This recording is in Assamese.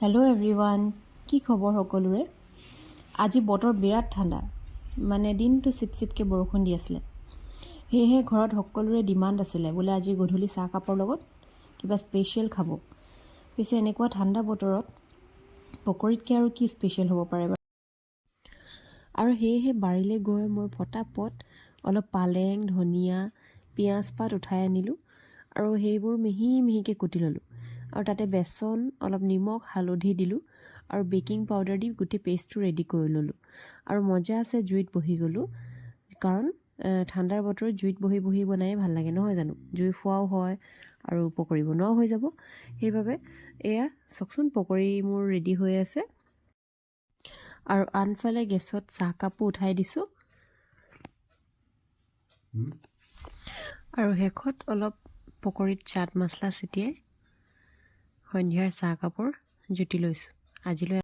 হেল্ল' এভৰিৱান, কি খবৰ সকলোৰে? আজি বতৰ বিৰাট ঠাণ্ডা, মানে দিনটো চিপচিপকৈ বৰষুণ দি আছিলে। সেয়েহে ঘৰত সকলোৰে ডিমাণ্ড আছিলে বোলে আজি গধূলি চাহকাপৰ লগত কিবা স্পেচিয়েল খাব। পিছে এনেকুৱা ঠাণ্ডা বতৰত পকৰীতকৈ আৰু কি স্পেচিয়েল হ'ব পাৰে বাৰু? আৰু সেয়েহে বাৰীলৈ গৈ মই ফটাফট অলপ পালেং, ধনিয়া, পিঁয়াজ পাত উঠাই আনিলোঁ আৰু সেইবোৰ মিহি মিহিকৈ কুটি ল'লোঁ। আৰু তাতে বেচন, অলপ নিমখ, হালধি দিলোঁ আৰু বেকিং পাউডাৰ দি গোটেই পেষ্টটো ৰেডি কৰি ল'লোঁ। আৰু মজা আছে জুইত বহি গ'লোঁ, কাৰণ ঠাণ্ডাৰ বতৰত জুইত বহি বহি বনায়ে ভাল লাগে নহয় জানো? জুই ফুৱাও হয় আৰু পকৰি বনোৱাও হৈ যাব। সেইবাবে এয়া চাওকচোন, পকৰি মোৰ ৰেডি হৈ আছে। আৰু আনফালে গেছত চাহকাপো উঠাই দিছোঁ। আৰু শেষত অলপ পকৰিত চাট মছলা ছটিয়াই সন্ধিয়াৰ চাহকাপৰ জুতি লৈছোঁ। আজিলৈ